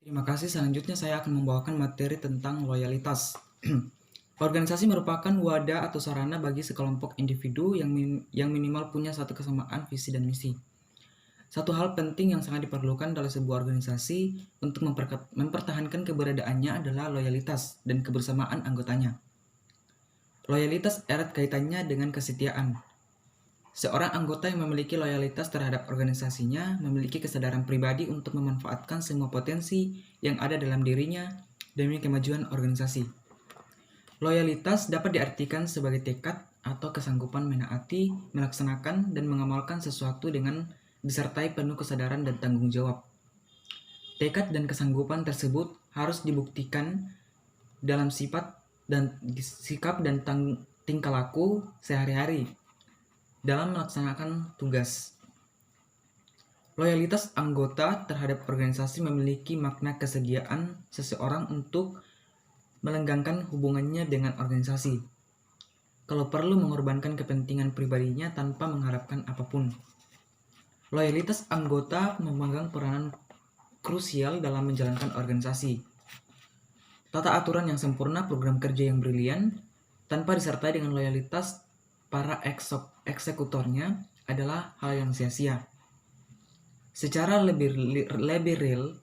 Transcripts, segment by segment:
Terima kasih. Selanjutnya saya akan membawakan materi tentang loyalitas. Organisasi merupakan wadah atau sarana bagi sekelompok individu yang minimal punya satu kesamaan visi dan misi. Satu hal penting yang sangat diperlukan dalam sebuah organisasi untuk mempertahankan keberadaannya adalah loyalitas dan kebersamaan anggotanya. Loyalitas erat kaitannya dengan kesetiaan. Seorang anggota yang memiliki loyalitas terhadap organisasinya memiliki kesadaran pribadi untuk memanfaatkan semua potensi yang ada dalam dirinya demi kemajuan organisasi. Loyalitas dapat diartikan sebagai tekad atau kesanggupan menaati, melaksanakan, dan mengamalkan sesuatu dengan disertai penuh kesadaran dan tanggung jawab. Tekad dan kesanggupan tersebut harus dibuktikan dalam sikap dan tingkah laku sehari-hari dalam melaksanakan tugas. Loyalitas anggota terhadap organisasi memiliki makna kesediaan seseorang untuk melenggangkan hubungannya dengan organisasi, kalau perlu mengorbankan kepentingan pribadinya tanpa mengharapkan apapun. Loyalitas anggota memegang peranan krusial dalam menjalankan organisasi. Tata aturan yang sempurna, program kerja yang brilian, tanpa disertai dengan loyalitas para eksekutornya adalah hal yang sia-sia. Secara lebih real,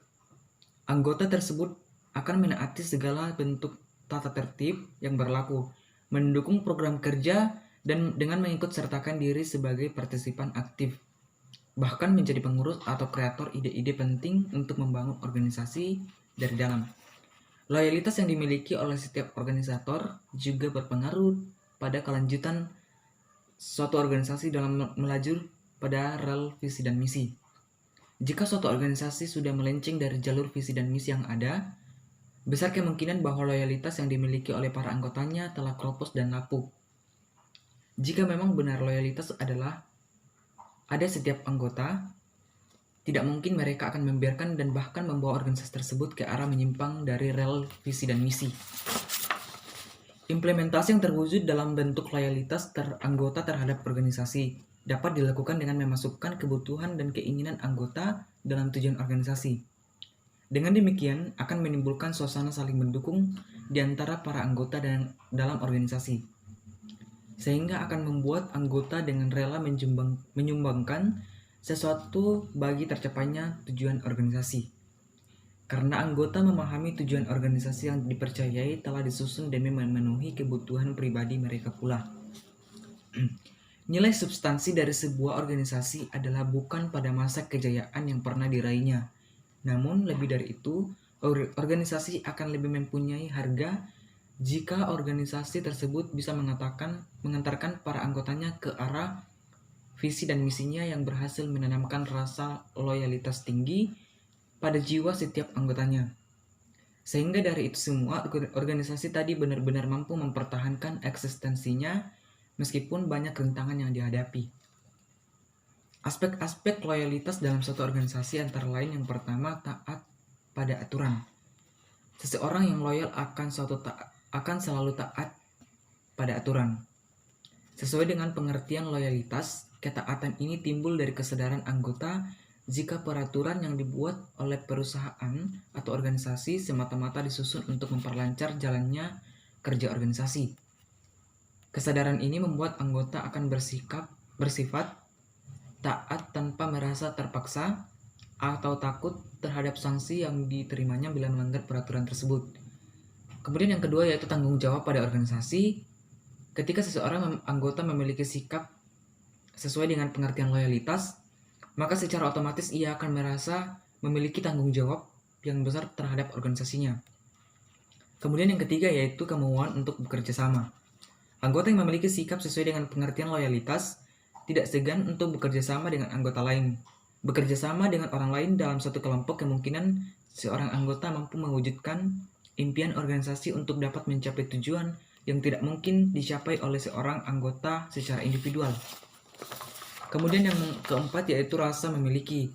anggota tersebut akan menaati segala bentuk tata tertib yang berlaku, mendukung program kerja, dan dengan mengikut sertakan diri sebagai partisipan aktif, bahkan menjadi pengurus atau kreator ide-ide penting untuk membangun organisasi dari dalam. Loyalitas yang dimiliki oleh setiap organisator juga berpengaruh pada kelanjutan suatu organisasi dalam melaju pada rel visi dan misi. Jika suatu organisasi sudah melenceng dari jalur visi dan misi yang ada, besar kemungkinan bahwa loyalitas yang dimiliki oleh para anggotanya telah keropos dan lapuk. Jika memang benar loyalitas adalah ada setiap anggota, tidak mungkin mereka akan membiarkan dan bahkan membawa organisasi tersebut ke arah menyimpang dari rel visi dan misi. Implementasi yang terwujud dalam bentuk loyalitas anggota terhadap organisasi dapat dilakukan dengan memasukkan kebutuhan dan keinginan anggota dalam tujuan organisasi. Dengan demikian akan menimbulkan suasana saling mendukung di antara para anggota dalam organisasi, sehingga akan membuat anggota dengan rela menyumbangkan sesuatu bagi tercapainya tujuan organisasi. Karena anggota memahami tujuan organisasi yang dipercayai telah disusun demi memenuhi kebutuhan pribadi mereka pula. Nilai substansi dari sebuah organisasi adalah bukan pada masa kejayaan yang pernah diraihnya, namun lebih dari itu, organisasi akan lebih mempunyai harga jika organisasi tersebut bisa mengantarkan para anggotanya ke arah visi dan misinya yang berhasil menanamkan rasa loyalitas tinggi pada jiwa setiap anggotanya. Sehingga dari itu semua, organisasi tadi benar-benar mampu mempertahankan eksistensinya meskipun banyak rintangan yang dihadapi. Aspek-aspek loyalitas dalam suatu organisasi antara lain yang pertama, taat pada aturan. Seseorang yang loyal akan selalu taat pada aturan. Sesuai dengan pengertian loyalitas, ketaatan ini timbul dari kesadaran anggota jika peraturan yang dibuat oleh perusahaan atau organisasi semata-mata disusun untuk memperlancar jalannya kerja organisasi. Kesadaran ini membuat anggota akan bersifat taat tanpa merasa terpaksa atau takut terhadap sanksi yang diterimanya bila melanggar peraturan tersebut. Kemudian yang kedua yaitu tanggung jawab pada organisasi. Ketika seseorang anggota memiliki sikap sesuai dengan pengertian loyalitas, maka secara otomatis ia akan merasa memiliki tanggung jawab yang besar terhadap organisasinya. Kemudian yang ketiga yaitu kemauan untuk bekerja sama. Anggota yang memiliki sikap sesuai dengan pengertian loyalitas tidak segan untuk bekerja sama dengan anggota lain. Bekerja sama dengan orang lain dalam satu kelompok kemungkinan seorang anggota mampu mewujudkan impian organisasi untuk dapat mencapai tujuan yang tidak mungkin dicapai oleh seorang anggota secara individual. Kemudian yang keempat yaitu rasa memiliki.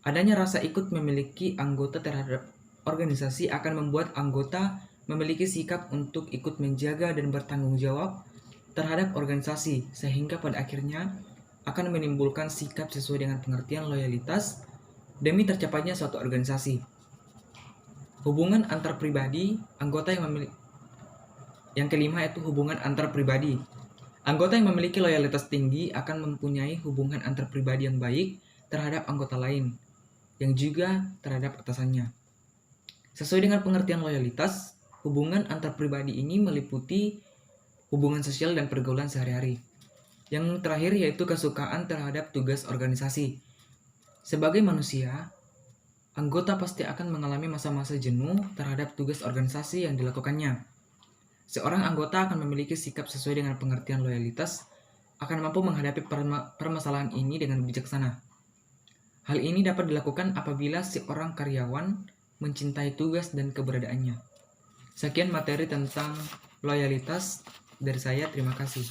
Adanya rasa ikut memiliki anggota terhadap organisasi akan membuat anggota memiliki sikap untuk ikut menjaga dan bertanggung jawab terhadap organisasi, sehingga pada akhirnya akan menimbulkan sikap sesuai dengan pengertian loyalitas demi tercapainya suatu organisasi. Hubungan antar pribadi, anggota yang memiliki. Yang kelima yaitu hubungan antar pribadi. Anggota yang memiliki loyalitas tinggi akan mempunyai hubungan antar pribadi yang baik terhadap anggota lain, yang juga terhadap atasannya. Sesuai dengan pengertian loyalitas, hubungan antar pribadi ini meliputi hubungan sosial dan pergaulan sehari-hari. Yang terakhir yaitu kesukaan terhadap tugas organisasi. Sebagai manusia, anggota pasti akan mengalami masa-masa jenuh terhadap tugas organisasi yang dilakukannya. Seorang anggota akan memiliki sikap sesuai dengan pengertian loyalitas, akan mampu menghadapi permasalahan ini dengan bijaksana. Hal ini dapat dilakukan apabila seorang karyawan mencintai tugas dan keberadaannya. Sekian materi tentang loyalitas dari saya, terima kasih.